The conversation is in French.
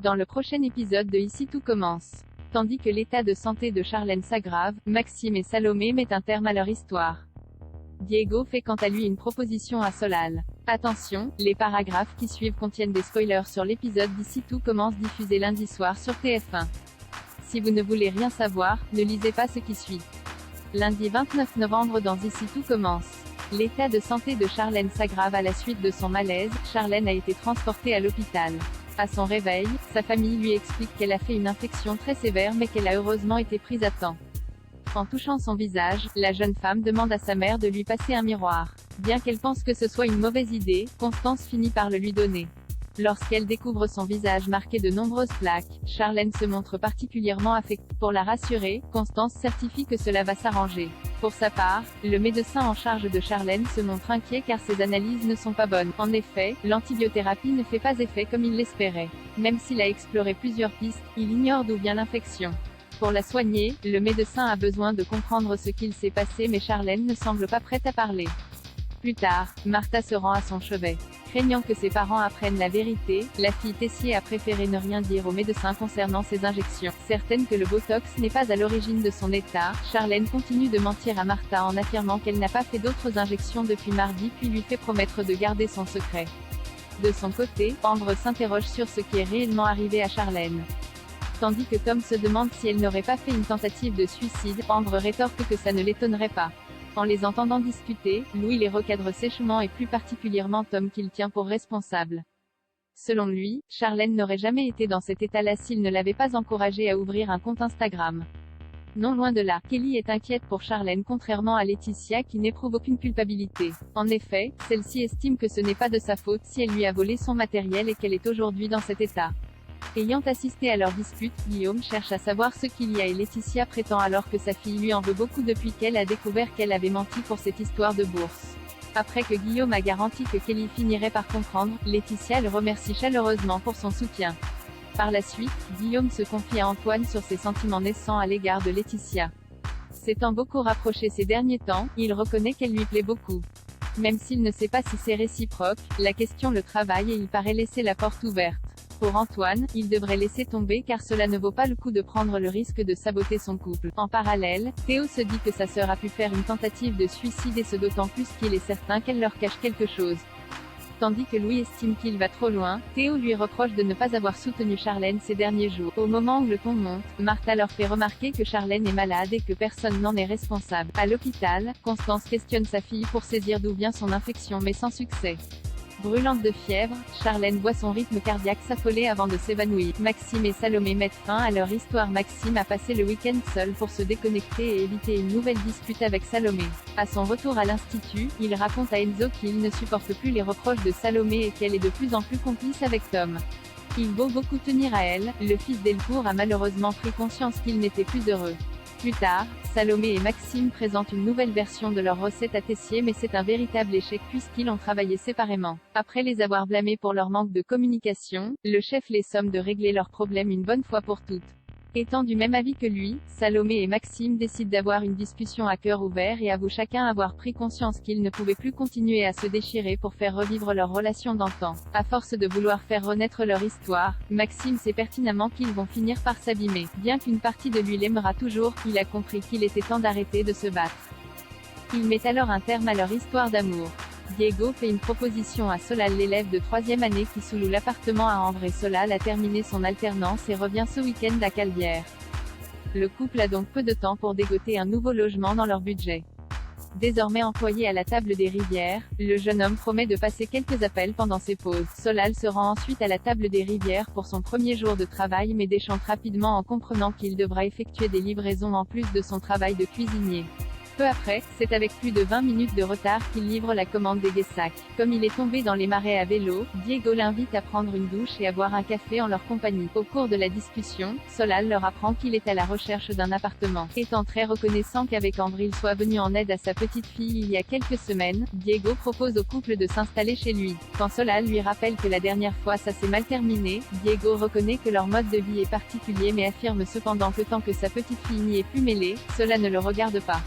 Dans le prochain épisode de Ici tout commence. Tandis que l'état de santé de Charlène s'aggrave, Maxime et Salomé mettent un terme à leur histoire. Diego fait quant à lui une proposition à Solal. Attention, les paragraphes qui suivent contiennent des spoilers sur l'épisode d'Ici tout commence diffusé lundi soir sur TF1. Si vous ne voulez rien savoir, ne lisez pas ce qui suit. Lundi 29 novembre dans Ici tout commence. L'état de santé de Charlène s'aggrave à la suite de son malaise. Charlène a été transportée à l'hôpital. À son réveil, sa famille lui explique qu'elle a fait une infection très sévère mais qu'elle a heureusement été prise à temps. En touchant son visage, la jeune femme demande à sa mère de lui passer un miroir. Bien qu'elle pense que ce soit une mauvaise idée, Constance finit par le lui donner. Lorsqu'elle découvre son visage marqué de nombreuses plaques, Charlène se montre particulièrement affectée. Pour la rassurer, Constance certifie que cela va s'arranger. Pour sa part, le médecin en charge de Charlène se montre inquiet car ses analyses ne sont pas bonnes. En effet, l'antibiothérapie ne fait pas effet comme il l'espérait. Même s'il a exploré plusieurs pistes, il ignore d'où vient l'infection. Pour la soigner, le médecin a besoin de comprendre ce qu'il s'est passé mais Charlène ne semble pas prête à parler. Plus tard, Martha se rend à son chevet. Craignant que ses parents apprennent la vérité, la fille Tessier a préféré ne rien dire au médecin concernant ses injections. Certaine que le Botox n'est pas à l'origine de son état, Charlène continue de mentir à Martha en affirmant qu'elle n'a pas fait d'autres injections depuis mardi puis lui fait promettre de garder son secret. De son côté, Ambre s'interroge sur ce qui est réellement arrivé à Charlène. Tandis que Tom se demande si elle n'aurait pas fait une tentative de suicide, Ambre rétorque que ça ne l'étonnerait pas. En les entendant discuter, Louis les recadre sèchement et plus particulièrement Tom qu'il tient pour responsable. Selon lui, Charlène n'aurait jamais été dans cet état-là s'il ne l'avait pas encouragée à ouvrir un compte Instagram. Non loin de là, Kelly est inquiète pour Charlène contrairement à Laetitia qui n'éprouve aucune culpabilité. En effet, celle-ci estime que ce n'est pas de sa faute si elle lui a volé son matériel et qu'elle est aujourd'hui dans cet état. Ayant assisté à leur dispute, Guillaume cherche à savoir ce qu'il y a et Laetitia prétend alors que sa fille lui en veut beaucoup depuis qu'elle a découvert qu'elle avait menti pour cette histoire de bourse. Après que Guillaume a garanti que Kelly finirait par comprendre, Laetitia le remercie chaleureusement pour son soutien. Par la suite, Guillaume se confie à Antoine sur ses sentiments naissants à l'égard de Laetitia. S'étant beaucoup rapproché ces derniers temps, il reconnaît qu'elle lui plaît beaucoup. Même s'il ne sait pas si c'est réciproque, la question le travaille et il paraît laisser la porte ouverte. Pour Antoine, il devrait laisser tomber car cela ne vaut pas le coup de prendre le risque de saboter son couple. En parallèle, Théo se dit que sa sœur a pu faire une tentative de suicide et ce d'autant plus qu'il est certain qu'elle leur cache quelque chose. Tandis que Louis estime qu'il va trop loin, Théo lui reproche de ne pas avoir soutenu Charlène ces derniers jours. Au moment où le ton monte, Martha leur fait remarquer que Charlène est malade et que personne n'en est responsable. À l'hôpital, Constance questionne sa fille pour saisir d'où vient son infection mais sans succès. Brûlante de fièvre, Charlène voit son rythme cardiaque s'affoler avant de s'évanouir. Maxime et Salomé mettent fin à leur histoire. Maxime a passé le week-end seul pour se déconnecter et éviter une nouvelle dispute avec Salomé. À son retour à l'institut, il raconte à Enzo qu'il ne supporte plus les reproches de Salomé et qu'elle est de plus en plus complice avec Tom. Il vaut beaucoup tenir à elle. Le fils d'Elcourt a malheureusement pris conscience qu'il n'était plus heureux. Plus tard, Salomé et Maxime présentent une nouvelle version de leur recette à Tessier mais c'est un véritable échec puisqu'ils ont travaillé séparément. Après les avoir blâmés pour leur manque de communication, le chef les somme de régler leurs problèmes une bonne fois pour toutes. Étant du même avis que lui, Salomé et Maxime décident d'avoir une discussion à cœur ouvert et avouent chacun avoir pris conscience qu'ils ne pouvaient plus continuer à se déchirer pour faire revivre leur relation d'antan. À force de vouloir faire renaître leur histoire, Maxime sait pertinemment qu'ils vont finir par s'abîmer. Bien qu'une partie de lui l'aimera toujours, il a compris qu'il était temps d'arrêter de se battre. Il met alors un terme à leur histoire d'amour. Diego fait une proposition à Solal, l'élève de 3e année qui sous-loue l'appartement à Ambre et Solal a terminé son alternance et revient ce week-end à Caluire. Le couple a donc peu de temps pour dégoter un nouveau logement dans leur budget. Désormais employé à la table des Rivières, le jeune homme promet de passer quelques appels pendant ses pauses. Solal se rend ensuite à la table des Rivières pour son premier jour de travail mais déchante rapidement en comprenant qu'il devra effectuer des livraisons en plus de son travail de cuisinier. Peu après, c'est avec plus de 20 minutes de retard qu'il livre la commande des Guessac. Comme il est tombé dans les marais à vélo, Diego l'invite à prendre une douche et à boire un café en leur compagnie. Au cours de la discussion, Solal leur apprend qu'il est à la recherche d'un appartement. Étant très reconnaissant qu'avec Ambre il soit venu en aide à sa petite fille il y a quelques semaines, Diego propose au couple de s'installer chez lui. Quand Solal lui rappelle que la dernière fois ça s'est mal terminé, Diego reconnaît que leur mode de vie est particulier mais affirme cependant que tant que sa petite fille n'y est plus mêlée, cela ne le regarde pas.